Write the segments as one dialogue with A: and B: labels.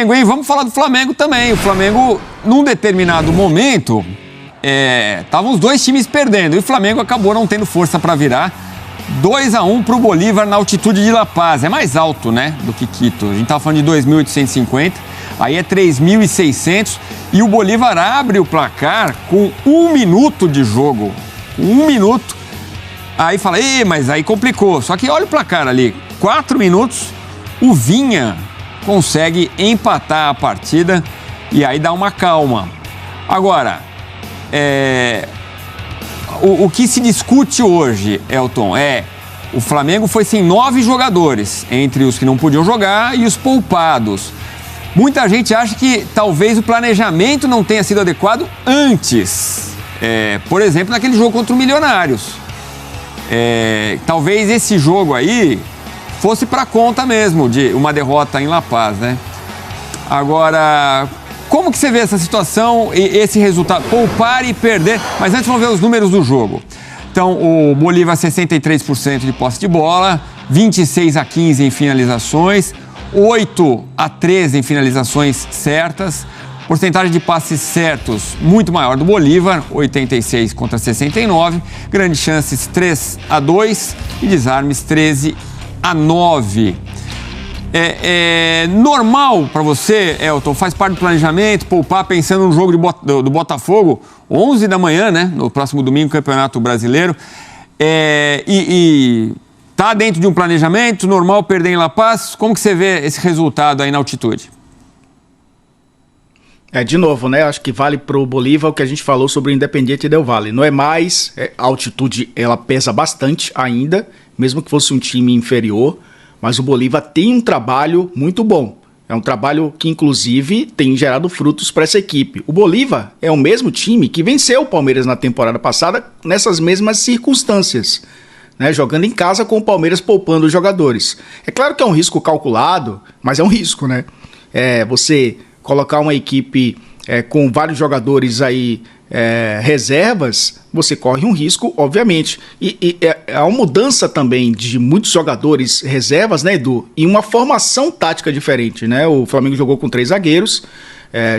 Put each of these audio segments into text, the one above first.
A: Flamengo, hein? Vamos falar do Flamengo também. O Flamengo, num determinado momento, estavam os dois times perdendo. E o Flamengo acabou não tendo força para virar. 2-1 para o Bolívar na altitude de La Paz. É mais alto, né, do que Quito. A gente estava falando de 2.850, aí é 3.600. E o Bolívar abre o placar com 1 minuto de jogo. 1 minuto. Aí fala, mas aí complicou. Só que olha o placar ali, 4 minutos, o Vinha consegue empatar a partida e aí dá uma calma. Agora, o que se discute hoje, Elton, o Flamengo foi sem 9 jogadores, entre os que não podiam jogar e os poupados. Muita gente acha que talvez o planejamento não tenha sido adequado antes. Por exemplo, naquele jogo contra o Milionários. Talvez esse jogo aí fosse para conta mesmo de uma derrota em La Paz, né? Agora, como que você vê essa situação e esse resultado? Poupar e perder. Mas antes vamos ver os números do jogo. Então, o Bolívar 63% de posse de bola, 26-15 em finalizações, 8-13 em finalizações certas, porcentagem de passes certos muito maior do Bolívar, 86 contra 69, grandes chances 3-2 e desarmes 13-9. É normal para você, Elton, faz parte do planejamento, poupar pensando no jogo do Botafogo, 11 da manhã, né? No próximo domingo, Campeonato Brasileiro. Tá dentro de um planejamento, normal perder em La Paz? Como que você vê esse resultado aí na altitude?
B: De novo, né? Acho que vale para o Bolívar o que a gente falou sobre o Independiente Del Valle. Não é mais, a altitude ela pesa bastante ainda, mesmo que fosse um time inferior. Mas o Bolívar tem um trabalho muito bom. É um trabalho que, inclusive, tem gerado frutos para essa equipe. O Bolívar é o mesmo time que venceu o Palmeiras na temporada passada nessas mesmas circunstâncias, né? Jogando em casa com o Palmeiras poupando os jogadores. É claro que é um risco calculado, mas é um risco, né? Você colocar uma equipe com vários jogadores aí reservas, você corre um risco, obviamente. E há uma mudança também de muitos jogadores reservas, né, Edu? E uma formação tática diferente, né? O Flamengo jogou com 3 zagueiros,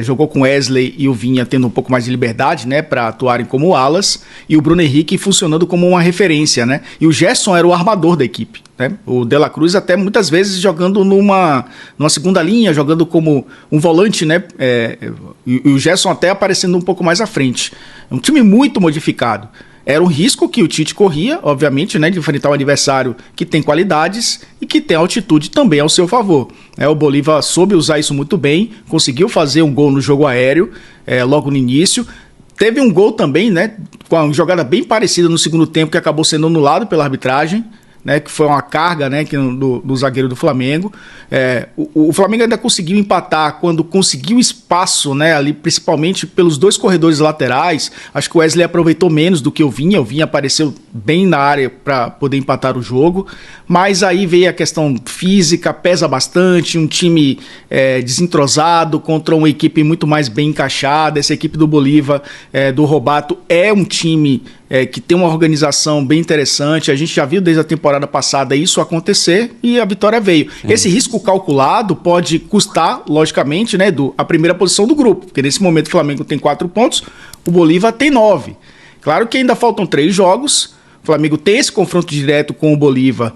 B: jogou com Wesley e o Vinha tendo um pouco mais de liberdade, né, para atuarem como alas, e o Bruno Henrique funcionando como uma referência, né? E o Gerson era o armador da equipe, né? O De La Cruz até muitas vezes jogando numa segunda linha, jogando como um volante, né? E o Gerson até aparecendo um pouco mais à frente. É um time muito modificado. Era um risco que o Tite corria, obviamente, né, de enfrentar um adversário que tem qualidades e que tem altitude também ao seu favor. O Bolívar soube usar isso muito bem, conseguiu fazer um gol no jogo aéreo logo no início. Teve um gol também, né, com uma jogada bem parecida no segundo tempo que acabou sendo anulado pela arbitragem, né, que foi uma carga, né, do zagueiro do Flamengo. O Flamengo ainda conseguiu empatar quando conseguiu espaço, né, ali, principalmente pelos 2 corredores laterais. Acho que o Wesley aproveitou menos do que o Vinha. O Vinha apareceu bem na área para poder empatar o jogo. Mas aí veio a questão física, pesa bastante, um time desentrosado contra uma equipe muito mais bem encaixada. Essa equipe do Bolívar, do Robato, é um time que tem uma organização bem interessante. A gente já viu desde a temporada passada isso acontecer e a vitória veio. Sim. Esse risco calculado pode custar, logicamente, né, Edu, a primeira posição do grupo, porque nesse momento o Flamengo tem 4 pontos, o Bolívar tem 9. Claro que ainda faltam 3 jogos, o Flamengo tem esse confronto direto com o Bolívar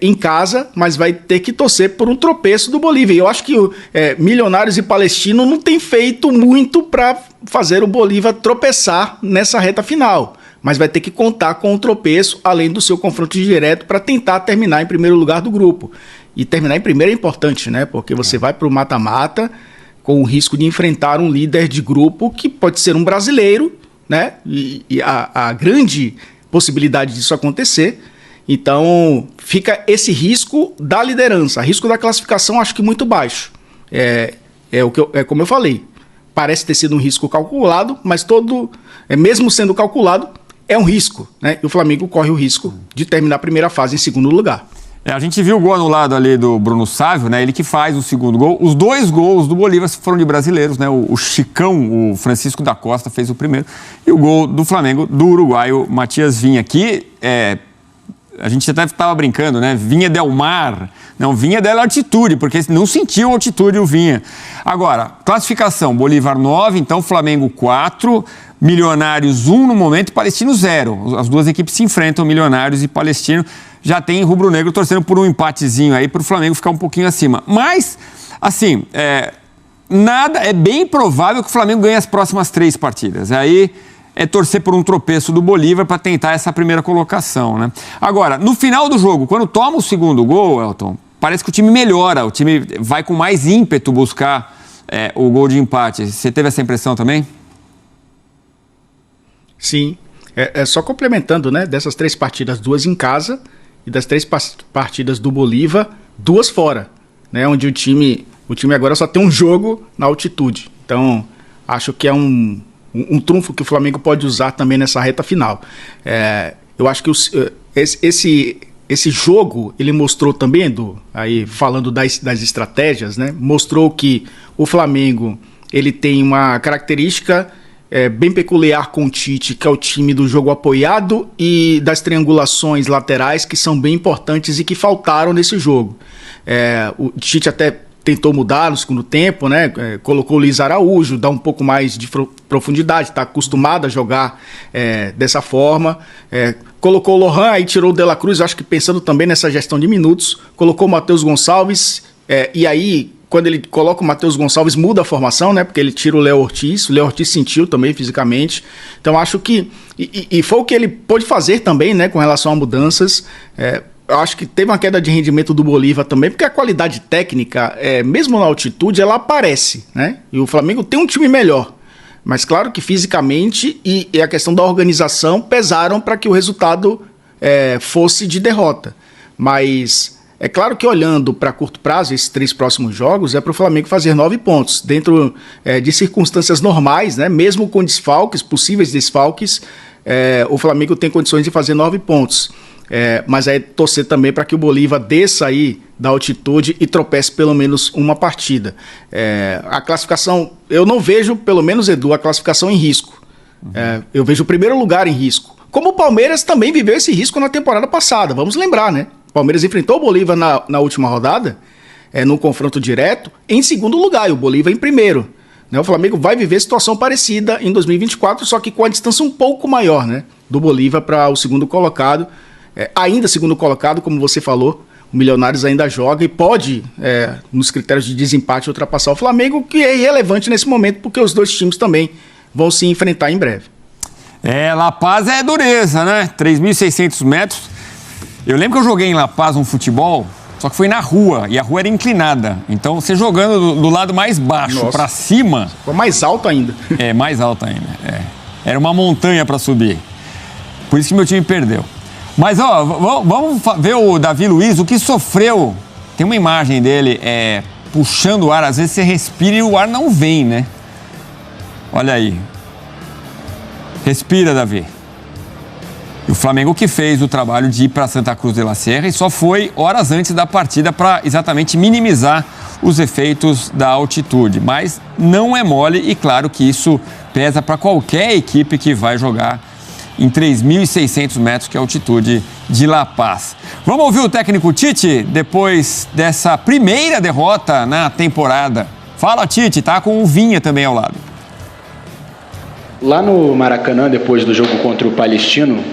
B: em casa, mas vai ter que torcer por um tropeço do Bolívar. E eu acho que Milionários e Palestino não tem feito muito para fazer o Bolívar tropeçar nessa reta final, mas vai ter que contar com um tropeço, além do seu confronto direto, para tentar terminar em primeiro lugar do grupo. E terminar em primeiro é importante, né? Porque você vai para o mata-mata com o risco de enfrentar um líder de grupo que pode ser um brasileiro, né? E a grande possibilidade disso acontecer. Então, fica esse risco da liderança. Risco da classificação, acho que muito baixo. Como eu falei, parece ter sido um risco calculado, mas mesmo sendo calculado, é um risco, né? E o Flamengo corre o risco de terminar a primeira fase em segundo lugar.
A: A gente viu o gol anulado ali do Bruno Sávio, né? Ele que faz o segundo gol. Os 2 gols do Bolívar foram de brasileiros, né? O Chicão, o Francisco da Costa, fez o primeiro. E o gol do Flamengo, do uruguaio Matias Vinha, que a gente até estava brincando, né? Vinha del Mar, não, Vinha dela altitude, porque não sentiu altitude o Vinha. Agora, classificação, Bolívar 9, então Flamengo 4, Milionários 1 no momento e Palestino 0. As duas equipes se enfrentam, Milionários e Palestino. Já tem rubro-negro torcendo por um empatezinho aí para o Flamengo ficar um pouquinho acima. Mas, assim, é bem provável que o Flamengo ganhe as próximas 3 partidas. Aí é torcer por um tropeço do Bolívar para tentar essa primeira colocação, né? Agora, no final do jogo, quando toma o segundo gol, Elton, parece que o time melhora, o time vai com mais ímpeto buscar o gol de empate. Você teve essa impressão também?
B: Sim. Só complementando, né? Dessas 3 partidas, 2 em casa, e das 3 partidas do Bolívar, 2 fora, né? Onde o time agora só tem um jogo na altitude. Então, acho que é um trunfo que o Flamengo pode usar também nessa reta final. Eu acho que esse jogo, ele mostrou também, Edu, aí falando das estratégias, né? Mostrou que o Flamengo, ele tem uma característica bem peculiar com o Tite, que é o time do jogo apoiado e das triangulações laterais, que são bem importantes e que faltaram nesse jogo. O Tite até tentou mudar no segundo tempo, né? Colocou o Luiz Araújo, dá um pouco mais de profundidade, está acostumado a jogar dessa forma. Colocou o Lohan, aí tirou o De La Cruz, acho que pensando também nessa gestão de minutos. Colocou o Matheus Gonçalves, e aí, quando ele coloca o Matheus Gonçalves, muda a formação, né? Porque ele tira o Léo Ortiz. O Léo Ortiz sentiu também fisicamente. Então, acho que... E foi o que ele pôde fazer também, né? Com relação a mudanças. Eu acho que teve uma queda de rendimento do Bolívar também, porque a qualidade técnica, mesmo na altitude, ela aparece, né? E o Flamengo tem um time melhor. Mas claro que fisicamente e a questão da organização pesaram para que o resultado fosse de derrota. Mas é claro que olhando para curto prazo, esses 3 próximos jogos, é para o Flamengo fazer 9 pontos. Dentro de circunstâncias normais, né? Mesmo com desfalques, possíveis desfalques, o Flamengo tem condições de fazer 9 pontos. Mas é torcer também para que o Bolívar desça aí da altitude e tropece pelo menos uma partida. A classificação, eu não vejo, pelo menos, Edu, a classificação em risco. Eu vejo o primeiro lugar em risco. Como o Palmeiras também viveu esse risco na temporada passada, vamos lembrar, né? O Palmeiras enfrentou o Bolívar na última rodada, num confronto direto, em segundo lugar, e o Bolívar em primeiro. O Flamengo vai viver situação parecida em 2024, só que com a distância um pouco maior, né? Do Bolívar para o segundo colocado. Ainda segundo colocado, como você falou, o Milionários ainda joga e pode, nos critérios de desempate, ultrapassar o Flamengo, que é irrelevante nesse momento, porque os 2 times também vão se enfrentar em breve.
A: La Paz é dureza, né? 3.600 metros. Eu lembro que eu joguei em La Paz um futebol, só que foi na rua, e a rua era inclinada. Então, você jogando do lado mais baixo para cima...
B: Foi mais alto ainda.
A: Mais alto ainda. Era uma montanha para subir. Por isso que meu time perdeu. Mas, vamos ver o Davi Luiz, o que sofreu. Tem uma imagem dele puxando o ar. Às vezes você respira e o ar não vem, né? Olha aí. Respira, Davi. E o Flamengo que fez o trabalho de ir para Santa Cruz de la Sierra e só foi horas antes da partida para exatamente minimizar os efeitos da altitude. Mas não é mole e claro que isso pesa para qualquer equipe que vai jogar em 3.600 metros, que é a altitude de La Paz. Vamos ouvir o técnico Tite depois dessa primeira derrota na temporada. Fala, Tite, tá com o Vinha também ao lado.
C: Lá no Maracanã, depois do jogo contra o Palestino,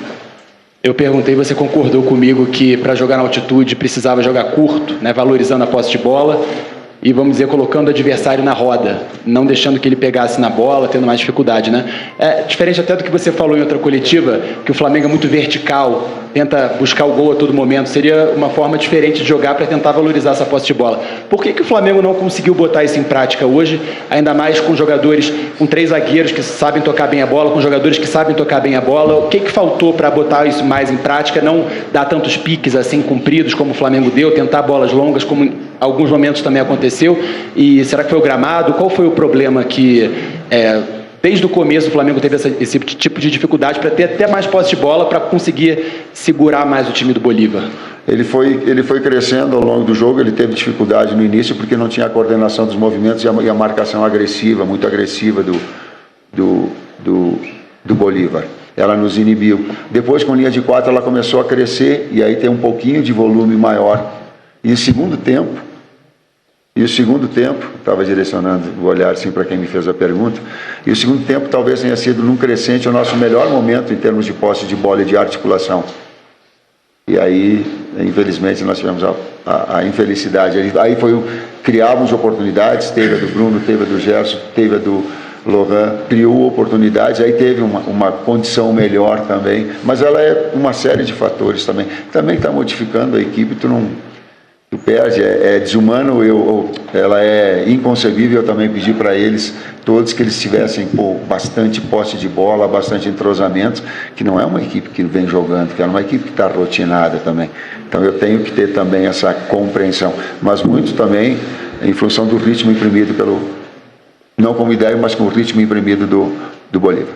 C: eu perguntei, você concordou comigo que para jogar na altitude precisava jogar curto, né, valorizando a posse de bola e, vamos dizer, colocando o adversário na roda, não deixando que ele pegasse na bola, tendo mais dificuldade, né? Diferente até do que você falou em outra coletiva, que o Flamengo é muito vertical, tenta buscar o gol a todo momento, seria uma forma diferente de jogar para tentar valorizar essa posse de bola. Por que o Flamengo não conseguiu botar isso em prática hoje, ainda mais com jogadores, com 3 zagueiros que sabem tocar bem a bola, com jogadores que sabem tocar bem a bola? O que faltou para botar isso mais em prática, não dar tantos piques assim compridos como o Flamengo deu, tentar bolas longas como em alguns momentos também aconteceu? E será que foi o gramado? Qual foi o problema que desde o começo o Flamengo teve esse tipo de dificuldade para ter até mais posse de bola para conseguir segurar mais o time do Bolívar?
D: Ele foi crescendo ao longo do jogo, ele teve dificuldade no início porque não tinha a coordenação dos movimentos e a marcação agressiva, muito agressiva do Bolívar. ela nos inibiu. Depois, com linha de 4, ela começou a crescer e aí tem um pouquinho de volume maior. E o segundo tempo, estava direcionando o olhar assim para quem me fez a pergunta, e o segundo tempo talvez tenha sido num crescente o nosso melhor momento em termos de posse de bola e de articulação. E aí, infelizmente, nós tivemos a infelicidade. Aí criávamos oportunidades, teve a do Bruno, teve a do Gerson, teve a do Lohan, criou oportunidades, aí teve uma condição melhor também, mas ela é uma série de fatores também. Também está modificando a equipe, tu perde, é desumano, ela é inconcebível. Eu também pedi para eles, todos, que eles tivessem bastante posse de bola, bastante entrosamento, que não é uma equipe que vem jogando, que é uma equipe que está rotinada também. Então eu tenho que ter também essa compreensão, mas muito também em função do ritmo imprimido não como ideia, mas com o ritmo imprimido do Bolívar.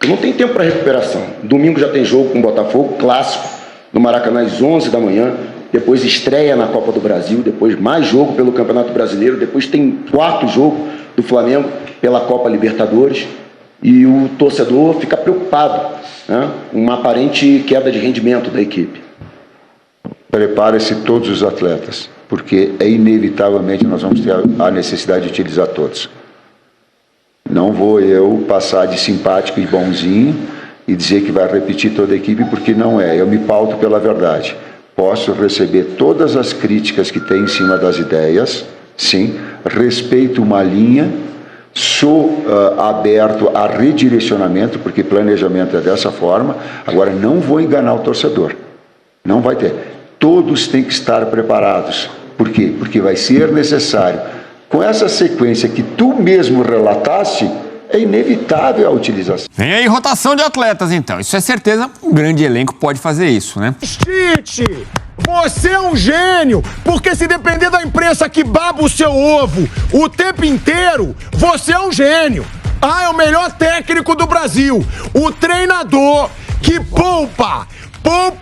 E: Não tem tempo para recuperação. Domingo já tem jogo com o Botafogo, clássico, no Maracanã às 11 da manhã. Depois estreia na Copa do Brasil, depois mais jogo pelo Campeonato Brasileiro, depois tem 4º jogo do Flamengo pela Copa Libertadores, e o torcedor fica preocupado, né? Uma aparente queda de rendimento da equipe.
D: Prepare-se todos os atletas, porque inevitavelmente nós vamos ter a necessidade de utilizar todos. Não vou eu passar de simpático e bonzinho e dizer que vai repetir toda a equipe, porque não é. Eu me pauto pela verdade. Posso receber todas as críticas que tem em cima das ideias, sim, respeito uma linha, sou aberto a redirecionamento, porque planejamento é dessa forma. Agora, não vou enganar o torcedor, não vai ter. Todos têm que estar preparados. Por quê? Porque vai ser necessário. Com essa sequência que tu mesmo relataste, é inevitável a utilização.
A: Vem aí rotação de atletas, então. Isso é certeza, um grande elenco pode fazer isso, né?
F: Tite, você é um gênio, porque se depender da imprensa que baba o seu ovo o tempo inteiro, você é um gênio. É o melhor técnico do Brasil. O treinador que poupa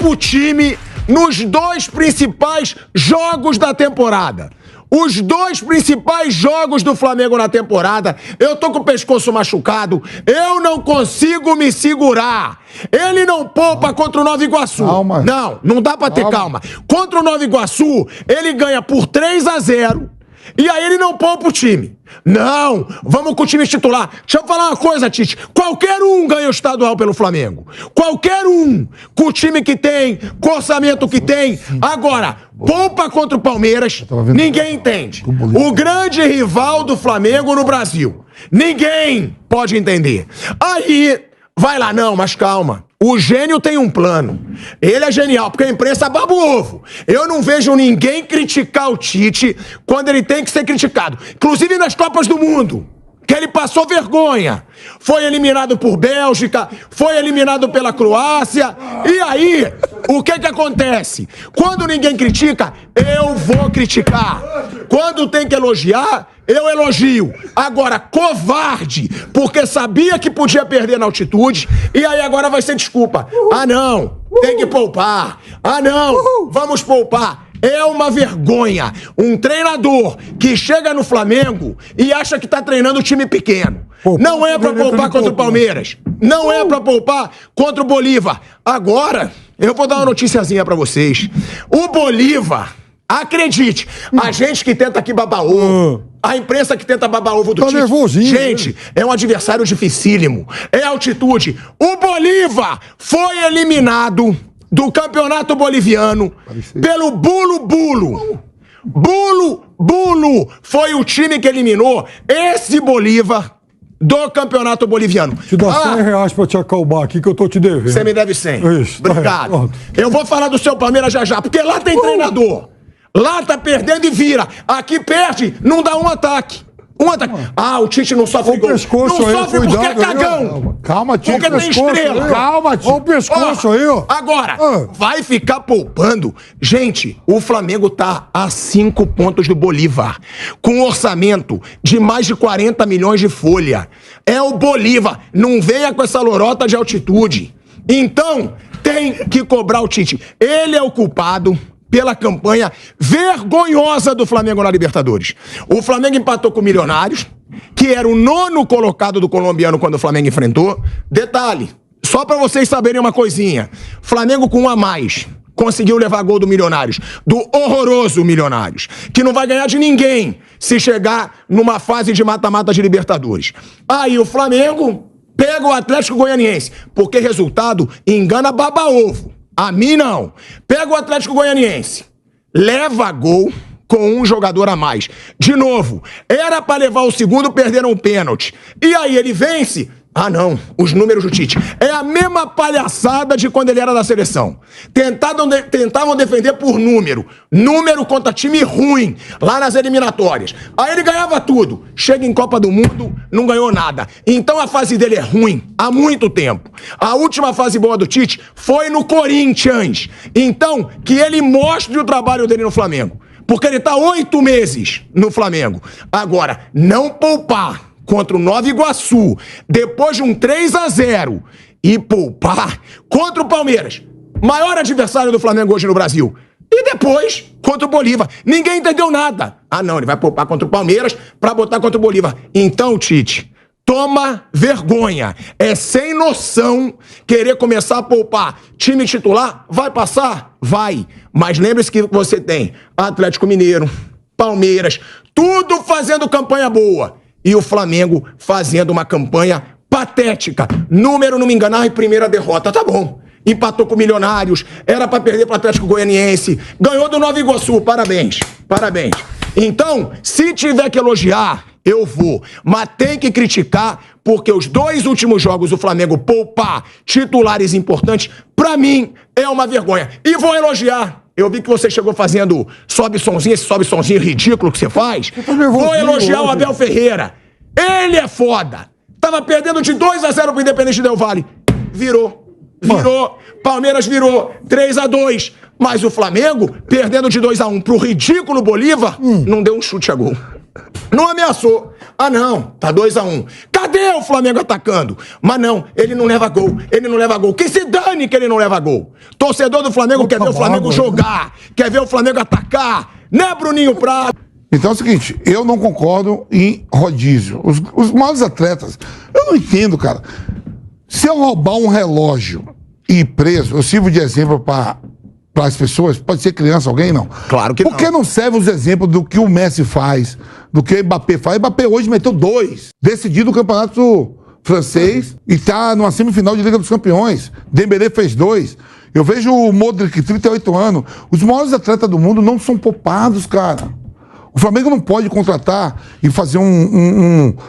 F: o time nos 2 principais jogos da temporada. Os 2 principais jogos do Flamengo na temporada, eu tô com o pescoço machucado, eu não consigo me segurar. Ele não poupa contra o Nova Iguaçu. Calma. Não dá pra ter calma. Contra o Nova Iguaçu, ele ganha por 3-0. E aí ele não poupa o time. Não, vamos com o time titular. Deixa eu falar uma coisa, Tite. Qualquer um ganha o estadual pelo Flamengo. Qualquer um. Com o time que tem, com o orçamento que tem. Agora, poupa contra o Palmeiras, ninguém entende. O grande rival do Flamengo no Brasil. Ninguém pode entender. Aí, vai lá, não, mas calma. O gênio tem um plano. Ele é genial, porque a imprensa baba o ovo. Eu não vejo ninguém criticar o Tite quando ele tem que ser criticado. Inclusive nas Copas do Mundo, que ele passou vergonha. Foi eliminado por Bélgica, foi eliminado pela Croácia. E aí, o que acontece? Quando ninguém critica, eu vou criticar. Quando tem que elogiar, eu elogio. Agora, covarde, porque sabia que podia perder na altitude, e aí agora vai ser desculpa. Não, tem que poupar. Não, vamos poupar. É uma vergonha. Um treinador que chega no Flamengo e acha que tá treinando um time pequeno. Não é pra poupar contra o Palmeiras. Não é pra poupar contra o Bolívar. Agora, eu vou dar uma noticiazinha pra vocês. O Bolívar, acredite, a gente que tenta aqui babar ovo, a imprensa que tenta babar ovo do time. Gente, é um adversário dificílimo. É altitude. O Bolívar foi eliminado do Campeonato Boliviano pelo Bulo. Bulo foi o time que eliminou esse Bolívar do Campeonato Boliviano.
G: Te dá R$100 pra te acalmar aqui que eu tô te devendo.
F: Você me deve 100.
G: Isso.
F: Obrigado. Eu vou falar do seu Palmeiras já, porque lá tem treinador. Lá tá perdendo e vira. Aqui perde, não dá um ataque. O Tite não sofre gol. Não sofre porque é cagão.
G: Calma, Tite.
F: Porque tem estrela.
G: Calma, Tite. Olha o pescoço aí, ó.
F: Agora, vai ficar poupando. Gente, o Flamengo tá a 5 pontos do Bolívar, com um orçamento de mais de 40 milhões de folha. É o Bolívar. Não venha com essa lorota de altitude. Então, tem que cobrar o Tite. Ele é o culpado pela campanha vergonhosa do Flamengo na Libertadores. O Flamengo empatou com o Milionários, que era o 9º colocado do colombiano quando o Flamengo enfrentou. Detalhe, Só pra vocês saberem uma coisinha. Flamengo com um a mais conseguiu levar gol do Milionários, do horroroso Milionários, que não vai ganhar de ninguém se chegar numa fase de mata-mata de Libertadores. Aí o Flamengo pega o Atlético Goianiense, porque resultado engana baba-ovo. A mim não. Pega o Atlético Goianiense, leva gol com um jogador a mais. De novo, era pra levar o segundo, perderam o pênalti. E aí ele vence. Ah, não, os números do Tite. É a mesma palhaçada de quando ele era da seleção. Tentavam defender por número. Número contra time ruim, lá nas eliminatórias. Aí ele ganhava tudo. Chega em Copa do Mundo, não ganhou nada. Então a fase dele é ruim, há muito tempo. A última fase boa do Tite foi no Corinthians. Então, que ele mostre o trabalho dele no Flamengo. Porque ele tá 8 meses no Flamengo. Agora, não poupar contra o Nova Iguaçu, depois de um 3-0, e poupar contra o Palmeiras, maior adversário do Flamengo hoje no Brasil, e depois contra o Bolívar. Ninguém entendeu nada. Ah, não, ele vai poupar contra o Palmeiras pra botar contra o Bolívar. Então, Tite, toma vergonha. É sem noção querer começar a poupar. Time titular, vai passar? Vai. Mas lembre-se que você tem Atlético Mineiro, Palmeiras, tudo fazendo campanha boa. E o Flamengo fazendo uma campanha patética. Número, não me enganar, e primeira derrota. Tá bom. Empatou com o Milionários. Era pra perder pro Atlético Goianiense. Ganhou do Nova Iguaçu. Parabéns. Parabéns. Então, se tiver que elogiar, eu vou. Mas tem que criticar, porque os 2 últimos jogos o Flamengo poupar titulares importantes, pra mim, é uma vergonha. E vou elogiar. Eu vi que você chegou fazendo sobe-sonzinho, esse sobe-sonzinho ridículo que você faz. Vou elogiar o Abel Ferreira. Ele é foda. Tava perdendo de 2-0 pro Independente Del Valle. Virou. Palmeiras virou 3-2. Mas o Flamengo, perdendo de 2-1 pro ridículo Bolívar, não deu um chute a gol. Não ameaçou. Ah, não, tá 2-1. Cadê o Flamengo atacando? Mas não, ele não leva gol. Que se dane que ele não leva gol. Torcedor do Flamengo quer ver o Flamengo jogar, quer ver o Flamengo atacar. Né, Bruninho Prado?
H: Então é o seguinte, eu não concordo em rodízio. Os maiores atletas, eu não entendo, cara. Se eu roubar um relógio e ir preso, eu sirvo de exemplo para as pessoas, pode ser criança, alguém não.
F: Claro que não.
H: Por que não serve os exemplos do que o Messi faz, do que o Mbappé faz? O Mbappé hoje meteu 2, decidido o campeonato francês e tá numa semifinal de Liga dos Campeões. Dembélé fez 2. Eu vejo o Modric, 38 anos. Os maiores atletas do mundo não são poupados, cara. O Flamengo não pode contratar e fazer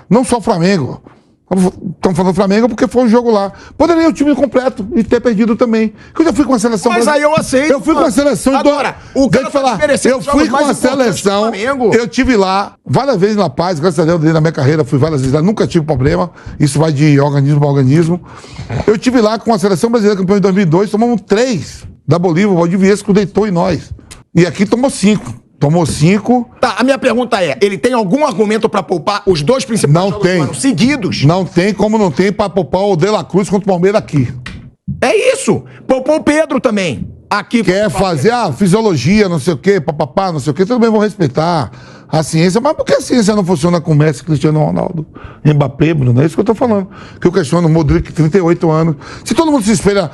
H: não só o Flamengo. Estamos falando do Flamengo porque foi um jogo lá. Poderia o time completo e ter perdido também. Eu já fui com a seleção.
F: Mas aí eu aceito.
H: Eu fui com a seleção.
F: Agora, o cara
H: falar. Eu fui com a seleção. Eu tive lá várias vezes na Paz, graças a Deus, na minha carreira, fui várias vezes lá, nunca tive problema. Isso vai de organismo a organismo. Eu tive lá com a seleção brasileira campeão em 2002, tomamos 3 da Bolívia, o Valdiviesco deitou em nós. E aqui tomou 5. Tomou 5.
F: Tá, a minha pergunta é, ele tem algum argumento pra poupar os 2 principais jogos do ano seguidos?
H: Não tem, como não tem pra poupar o De La Cruz contra o Palmeiras aqui.
F: É isso. Poupou o Pedro também. Aqui.
H: Quer fazer a fisiologia, não sei o quê, papapá, não sei o quê, tudo bem, vou respeitar a ciência, mas por que a ciência não funciona com Messi, Cristiano Ronaldo, Mbappé, Bruno? É isso que eu tô falando. Que eu questiono o Modric, 38 anos. Se todo mundo se espelha,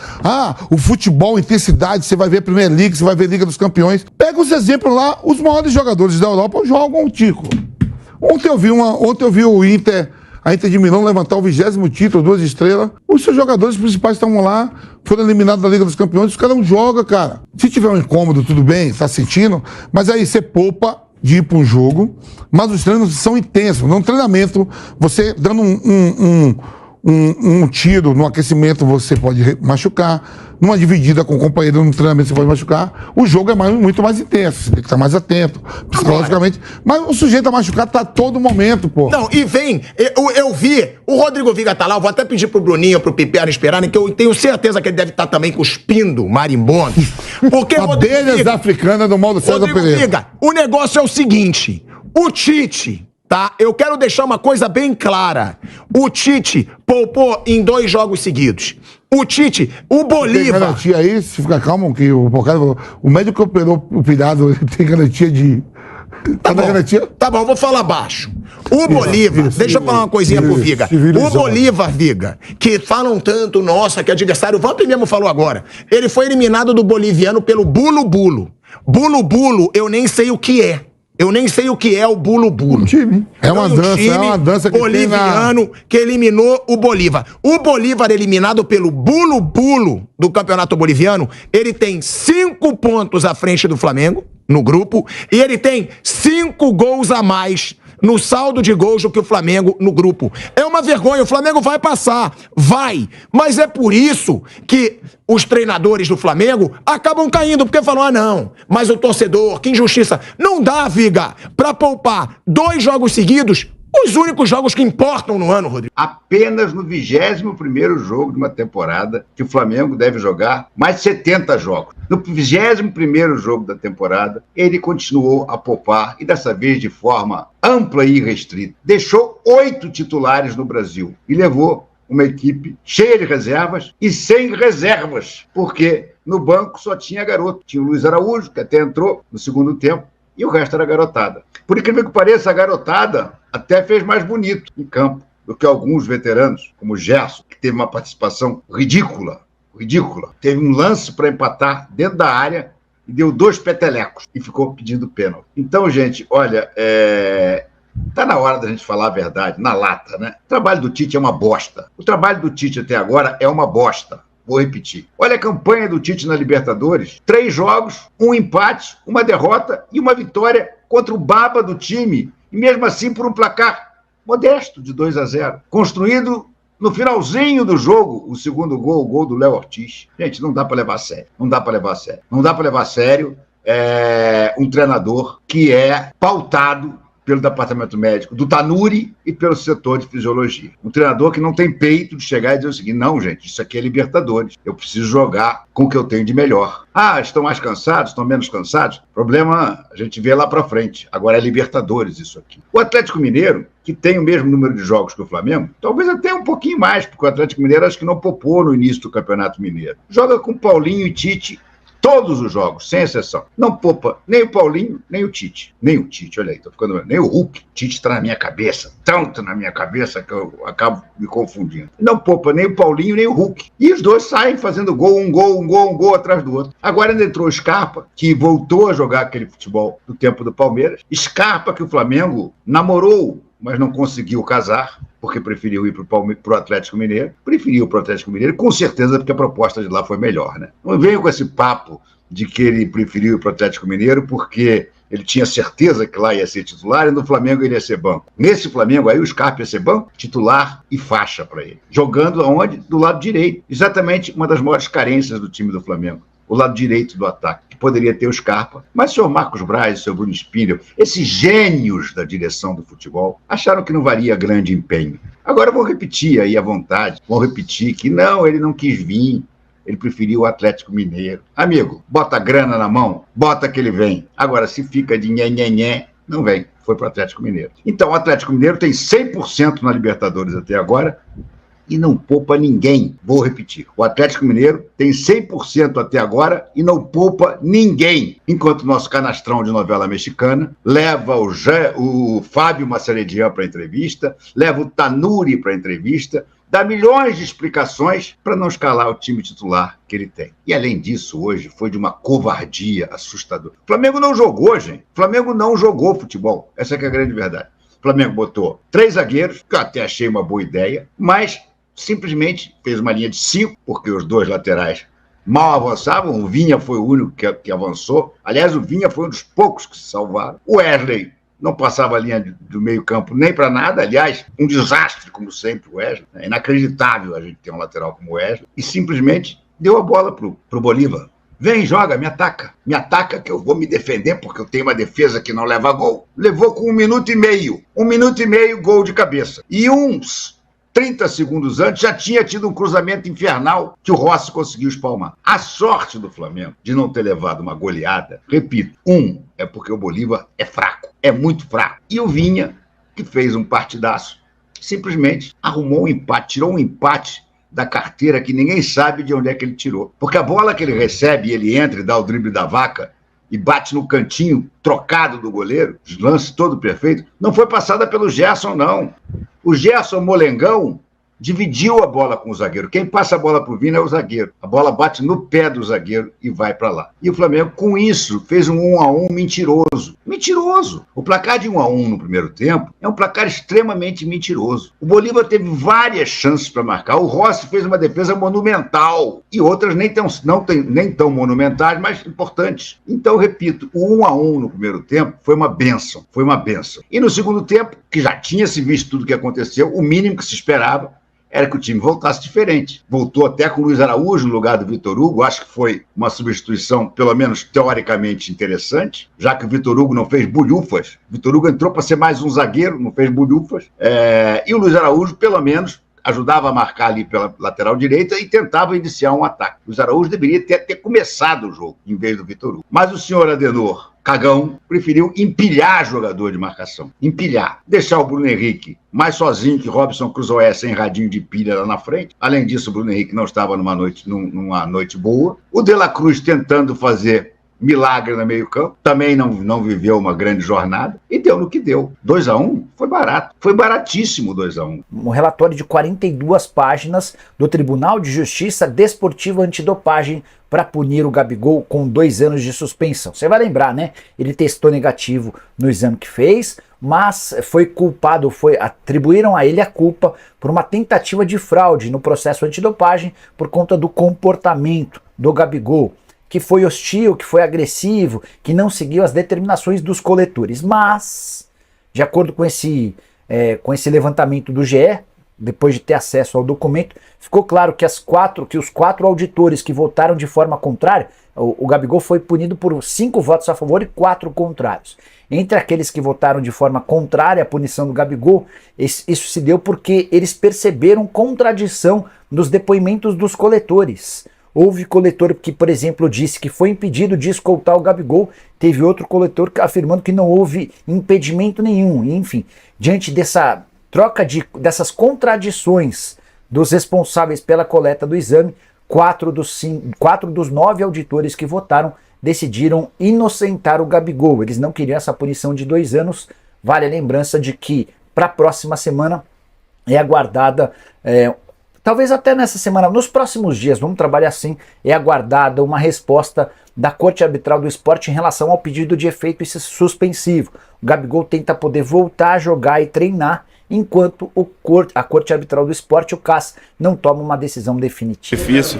H: o futebol, intensidade, você vai ver a Premier League, você vai ver a Liga dos Campeões. Pega os exemplos lá, os maiores jogadores da Europa jogam o Tico. Ontem eu vi o Inter, a Inter de Milão levantar o 20º título, 2 estrelas. Os seus jogadores principais estavam lá, foram eliminados da Liga dos Campeões, os caras não jogam, cara. Se tiver um incômodo, tudo bem, tá sentindo, mas aí você poupa de ir para um jogo, mas os treinos são intensos. No treinamento, você dando um tiro no aquecimento, você pode machucar. Numa dividida com o companheiro no treinamento, você pode machucar. O jogo é muito mais intenso, você tem que estar mais atento, psicologicamente. Mas o sujeito a machucar tá a todo momento, pô.
F: Não, e vem, eu vi, o Rodrigo Viga tá lá, eu vou até pedir pro Bruninho, pro Pipiano esperarem, que eu tenho certeza que ele deve estar também cuspindo marimbondo. Porque
H: abelhas africanas do mal do César Pereira.
F: Viga, o negócio é o seguinte, o Tite, tá? Eu quero deixar uma coisa bem clara. O Tite poupou em 2 jogos seguidos. O Tite, o Bolívar...
H: Tem garantia aí, se ficar calmo, que o médico que operou o pirado tem garantia de Tá bom. Garantia?
F: Tá bom, vou falar baixo. O Bolívar, deixa eu falar uma coisinha pro Viga. O Bolívar, Viga, que falam tanto, nossa, que adversário, o Vamp mesmo falou agora. Ele foi eliminado do boliviano pelo Bulo Bulo. Bulo Bulo, eu nem sei o que é. Eu nem sei o que é o Bulo Bulo.
H: É uma dança que
F: boliviano que eliminou o Bolívar. O Bolívar eliminado pelo Bulo Bulo do Campeonato Boliviano, ele tem 5 pontos à frente do Flamengo no grupo e ele tem 5 gols a mais no saldo de gols do que o Flamengo no grupo. É uma vergonha, o Flamengo vai passar, vai, mas é por isso que os treinadores do Flamengo acabam caindo, porque falam, não, mas o torcedor, que injustiça. Não dá, Viga, pra poupar 2 jogos seguidos, os únicos jogos que importam no ano, Rodrigo.
I: Apenas no 21º jogo de uma temporada que o Flamengo deve jogar mais de 70 jogos. No 21º jogo da temporada, ele continuou a poupar, e dessa vez de forma ampla e irrestrita. Deixou 8 titulares no Brasil e levou uma equipe cheia de reservas e sem reservas, porque no banco só tinha garoto. Tinha o Luiz Araújo, que até entrou no segundo tempo, e o resto era garotada. Por incrível que pareça, a garotada até fez mais bonito em campo do que alguns veteranos, como o Gerson, que teve uma participação ridícula. Teve um lance para empatar dentro da área e deu 2 petelecos e ficou pedindo pênalti. Então, gente, olha, tá na hora da gente falar a verdade, na lata, né? O trabalho do Tite é uma bosta. O trabalho do Tite até agora é uma bosta. Vou repetir. Olha a campanha do Tite na Libertadores. 3 jogos, 1 empate, 1 derrota e 1 vitória contra o baba do time. E mesmo assim por um placar modesto de 2-0. Construído no finalzinho do jogo, o segundo gol, o gol do Léo Ortiz. Gente, não dá para levar a sério. Não dá para levar a sério um treinador que é pautado pelo departamento médico do Tanuri e pelo setor de fisiologia. Um treinador que não tem peito de chegar e dizer o seguinte, não, gente, isso aqui é Libertadores, eu preciso jogar com o que eu tenho de melhor. Estão mais cansados, estão menos cansados? Problema a gente vê lá pra frente. Agora é Libertadores isso aqui. O Atlético Mineiro, que tem o mesmo número de jogos que o Flamengo, talvez até um pouquinho mais, porque o Atlético Mineiro acho que não poupou no início do Campeonato Mineiro. Joga com Paulinho e Tite todos os jogos, sem exceção. Não poupa nem o Paulinho, nem o Tite. Nem o Tite, olha aí, nem o Hulk. Tite está na minha cabeça, tanto na minha cabeça que eu acabo me confundindo. Não poupa nem o Paulinho, nem o Hulk. E os dois saem fazendo gol, um gol atrás do outro. Agora ainda entrou o Scarpa, que voltou a jogar aquele futebol do tempo do Palmeiras. Scarpa que o Flamengo namorou, mas não conseguiu casar, porque preferiu ir para o Atlético Mineiro. Preferiu para o Atlético Mineiro, com certeza, porque a proposta de lá foi melhor, né? Não venho com esse papo de que ele preferiu ir para o Atlético Mineiro porque ele tinha certeza que lá ia ser titular e no Flamengo ele ia ser banco. Nesse Flamengo aí, o Scarpa ia ser banco, titular e faixa para ele. Jogando aonde? Do lado direito. Exatamente uma das maiores carências do time do Flamengo. O lado direito do ataque, que poderia ter o Scarpa. Mas o senhor Marcos Braz, o senhor Bruno Spindel, esses gênios da direção do futebol, acharam que não valia grande empenho. Agora vão repetir aí à vontade, vão repetir que não, ele não quis vir, ele preferiu o Atlético Mineiro. Amigo, bota a grana na mão, bota que ele vem. Agora, se fica de nhé, não vem. Foi para o Atlético Mineiro. Então, o Atlético Mineiro tem 100% na Libertadores até agora, e não poupa ninguém. Vou repetir. O Atlético Mineiro tem 100% até agora e não poupa ninguém. Enquanto o nosso canastrão de novela mexicana leva o Fábio Massaredia para entrevista, leva o Tanuri para entrevista, dá milhões de explicações para não escalar o time titular que ele tem. E além disso, hoje foi de uma covardia assustadora. O Flamengo não jogou, gente. O Flamengo não jogou futebol. Essa que é a grande verdade. O Flamengo botou 3 zagueiros, que eu até achei uma boa ideia, mas simplesmente fez uma linha de 5, porque os 2 laterais mal avançavam. O Vinha foi o único que avançou. Aliás, o Vinha foi um dos poucos que se salvaram. O Wesley não passava a linha do meio campo nem para nada. Aliás, um desastre, como sempre, o Wesley. É inacreditável a gente ter um lateral como o Wesley. E simplesmente deu a bola pro Bolívar. Vem, joga, me ataca. Me ataca que eu vou me defender porque eu tenho uma defesa que não leva gol. Levou com 1 minuto e meio. 1 minuto e meio, gol de cabeça. E uns 30 segundos antes, já tinha tido um cruzamento infernal que o Rossi conseguiu espalmar. A sorte do Flamengo de não ter levado uma goleada, repito, é porque o Bolívar é fraco, é muito fraco. E o Vinha, que fez um partidaço, simplesmente arrumou um empate, tirou um empate da carteira que ninguém sabe de onde é que ele tirou. Porque a bola que ele recebe, ele entra e dá o drible da vaca, e bate no cantinho trocado do goleiro, lance todo perfeito, não foi passada pelo Gerson, não. O Gerson Molengão dividiu a bola com o zagueiro. Quem passa a bola pro Vina é o zagueiro. A bola bate no pé do zagueiro e vai para lá. E o Flamengo, com isso, fez um 1-1 mentiroso. Mentiroso! O placar de 1-1 no primeiro tempo é um placar extremamente mentiroso. O Bolívar teve várias chances para marcar. O Rossi fez uma defesa monumental e outras nem tão monumentais, mas importantes. Então, repito, o 1-1 no primeiro tempo foi uma bênção. Foi uma bênção. E no segundo tempo, que já tinha se visto tudo o que aconteceu, o mínimo que se esperava era que o time voltasse diferente. Voltou até com o Luiz Araújo no lugar do Vitor Hugo, acho que foi uma substituição, pelo menos teoricamente, interessante, já que o Vitor Hugo não fez bulhufas. O Vitor Hugo entrou para ser mais um zagueiro, não fez bulhufas. E o Luiz Araújo, pelo menos, ajudava a marcar ali pela lateral direita e tentava iniciar um ataque. O Luiz Araújo deveria ter começado o jogo, em vez do Vitor Hugo. Mas o senhor Adenor, cagão, preferiu empilhar jogador de marcação. Empilhar. Deixar o Bruno Henrique mais sozinho que Robson Cruzoé sem radinho de pilha lá na frente. Além disso, o Bruno Henrique não estava numa noite boa. O De La Cruz tentando fazer milagre no meio campo. Também não viveu uma grande jornada. E deu no que deu. 2-1 foi barato. Foi baratíssimo 2-1.
J: Um relatório de 42 páginas do Tribunal de Justiça Desportiva Antidopagem para punir o Gabigol com 2 anos de suspensão. Você vai lembrar, né? Ele testou negativo no exame que fez, mas foi culpado, atribuíram a ele a culpa por uma tentativa de fraude no processo antidopagem por conta do comportamento do Gabigol, que foi hostil, que foi agressivo, que não seguiu as determinações dos coletores. Mas, de acordo com esse levantamento do GE, depois de ter acesso ao documento, ficou claro que os 4 auditores que votaram de forma contrária, o Gabigol foi punido por 5 votos a favor e 4 contrários. Entre aqueles que votaram de forma contrária à punição do Gabigol, isso se deu porque eles perceberam contradição nos depoimentos dos coletores. Houve coletor que, por exemplo, disse que foi impedido de escoltar o Gabigol, teve outro coletor afirmando que não houve impedimento nenhum. E, enfim, diante dessa dessas contradições dos responsáveis pela coleta do exame, 4 dos 9 auditores que votaram decidiram inocentar o Gabigol. Eles não queriam essa punição de 2 anos. Vale a lembrança de que para a próxima semana é aguardada, talvez até nessa semana, nos próximos dias, vamos trabalhar assim, é aguardada uma resposta da Corte Arbitral do Esporte em relação ao pedido de efeito suspensivo. O Gabigol tenta poder voltar a jogar e treinar, enquanto a Corte Arbitral do Esporte, o CAS, não toma uma decisão definitiva.
K: Difícil,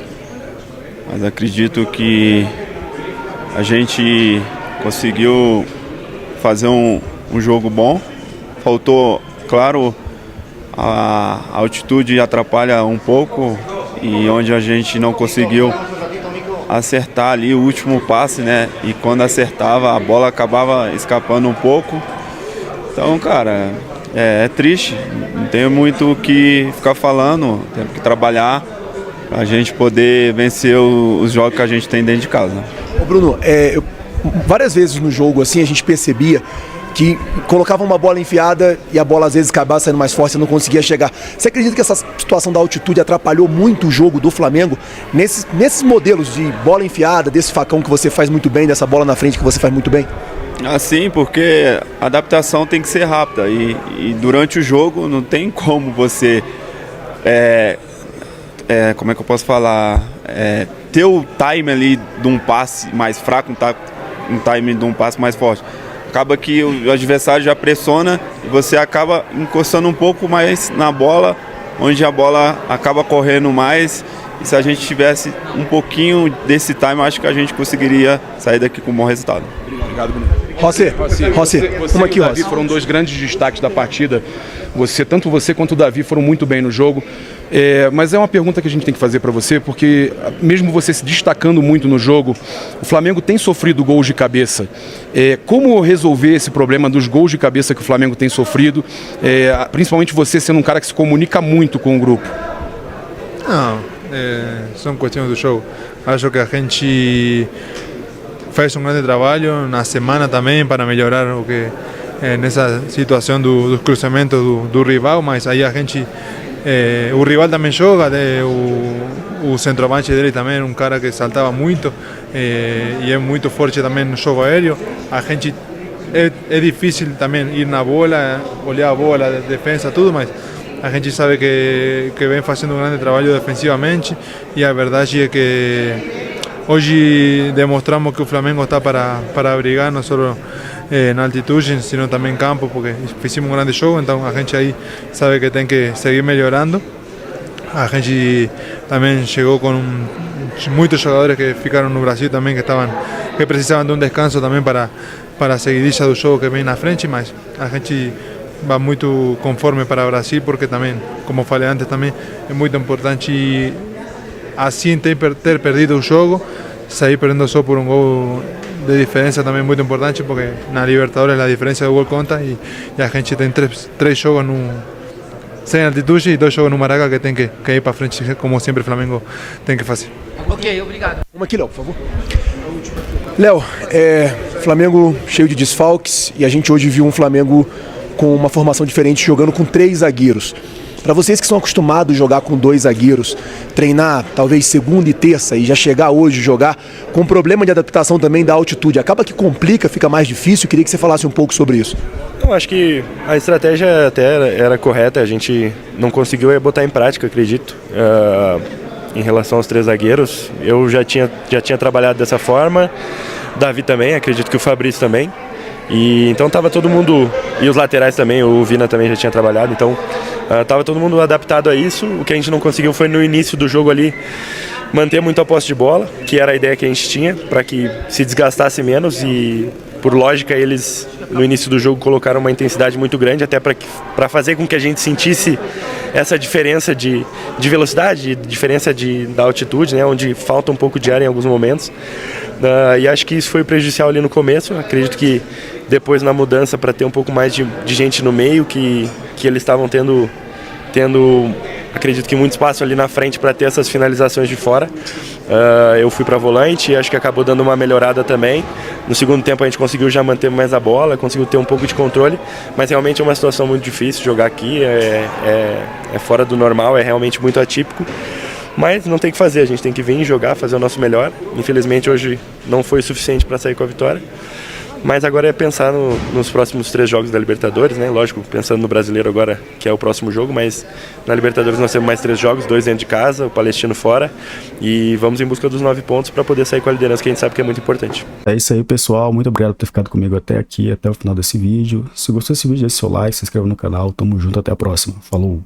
K: mas acredito que a gente conseguiu fazer um jogo bom. Faltou, claro, a altitude atrapalha um pouco, e onde a gente não conseguiu acertar ali o último passe, né? E quando acertava, a bola acabava escapando um pouco. Então, cara, é triste, não tenho muito o que ficar falando, temos que trabalhar para a gente poder vencer os jogos que a gente tem dentro de casa.
L: Ô Bruno, várias vezes no jogo assim a gente percebia que colocava uma bola enfiada e a bola às vezes acabava saindo mais forte e não conseguia chegar. Você acredita que essa situação da altitude atrapalhou muito o jogo do Flamengo nesses modelos de bola enfiada, desse facão que você faz muito bem, dessa bola na frente que você faz muito bem?
K: Assim, porque a adaptação tem que ser rápida e durante o jogo não tem como você, como é que eu posso falar, ter o time ali de um passe mais fraco, um time de um passe mais forte. Acaba que o adversário já pressiona e você acaba encostando um pouco mais na bola, onde a bola acaba correndo mais. E se a gente tivesse um pouquinho desse time, acho que a gente conseguiria sair daqui com um bom resultado.
L: Obrigado, Bruno. Rossi,
M: como aqui, Davi, foram 2 grandes destaques da partida. Tanto você quanto o Davi foram muito bem no jogo. Mas é uma pergunta que a gente tem que fazer para você, porque mesmo você se destacando muito no jogo, o Flamengo tem sofrido gols de cabeça. Como resolver esse problema dos gols de cabeça que o Flamengo tem sofrido, principalmente você sendo um cara que se comunica muito com o grupo?
N: Não, são questões do jogo. Acho que a gente faz um grande trabalho na semana também para melhorar o que nessa situação dos cruzamentos do rival, mas aí a gente o rival também joga, o centroavante dele também era um cara que saltava muito e é muito forte também no jogo aéreo. A gente é difícil também ir na bola, olhar a bola, a defesa, tudo, mas a gente sabe que vem fazendo um grande trabalho defensivamente, e a verdade é que hoje demonstramos que o Flamengo está para brigar, não só na altitude, sino também em campo, porque fizemos um grande jogo, então a gente aí sabe que tem que seguir melhorando. A gente também chegou com muitos jogadores que ficaram no Brasil também, que precisavam de um descanso também para a seguidilla do jogo que vem na frente, mas a gente vai muito conforme para o Brasil, porque também, como falei antes, também é muito importante assim ter perdido o jogo, sair perdendo só por um gol de diferença também muito importante, porque na Libertadores a diferença do gol conta, e a gente tem três jogos sem altitude e 2 jogos no Maraca que tem que ir para frente, como sempre o Flamengo tem que fazer.
J: Ok, obrigado.
L: Uma aqui, Léo, por favor. Léo, Flamengo cheio de desfalques, e a gente hoje viu um Flamengo com uma formação diferente, jogando com 3 zagueiros. Para vocês que são acostumados a jogar com 2 zagueiros, treinar talvez segunda e terça e já chegar hoje jogar com problema de adaptação também da altitude, acaba que complica, fica mais difícil. Queria que você falasse um pouco sobre isso.
O: Eu acho que a estratégia até era correta, a gente não conseguiu botar em prática, acredito. Em relação aos 3 zagueiros, eu já tinha trabalhado dessa forma, Davi também, acredito que o Fabrício também. E então estava todo mundo, e os laterais também, o Vina também já tinha trabalhado, então estava todo mundo adaptado a isso. O que a gente não conseguiu foi no início do jogo ali manter muito a posse de bola, que era a ideia que a gente tinha, para que se desgastasse menos, e por lógica eles no início do jogo colocaram uma intensidade muito grande, até para fazer com que a gente sentisse essa diferença de velocidade, diferença da altitude, né, onde falta um pouco de ar em alguns momentos. E acho que isso foi prejudicial ali no começo. Acredito que depois na mudança, para ter um pouco mais de gente no meio, que eles estavam tendo, acredito que muito espaço ali na frente para ter essas finalizações de fora. Eu fui para volante e acho que acabou dando uma melhorada também. No segundo tempo a gente conseguiu já manter mais a bola, conseguiu ter um pouco de controle, mas realmente é uma situação muito difícil jogar aqui, é fora do normal, é realmente muito atípico. Mas não tem o que fazer, a gente tem que vir jogar, fazer o nosso melhor. Infelizmente hoje não foi o suficiente para sair com a vitória. Mas agora é pensar nos próximos 3 jogos da Libertadores, né? Lógico, pensando no Brasileiro agora, que é o próximo jogo, mas na Libertadores nós temos mais 3 jogos, 2 dentro de casa, o Palestino fora, e vamos em busca dos 9 pontos para poder sair com a liderança, que a gente sabe que é muito importante.
P: É isso aí, pessoal. Muito obrigado por ter ficado comigo até aqui, até o final desse vídeo. Se gostou desse vídeo, deixe seu like, se inscreva no canal. Tamo junto, até a próxima. Falou!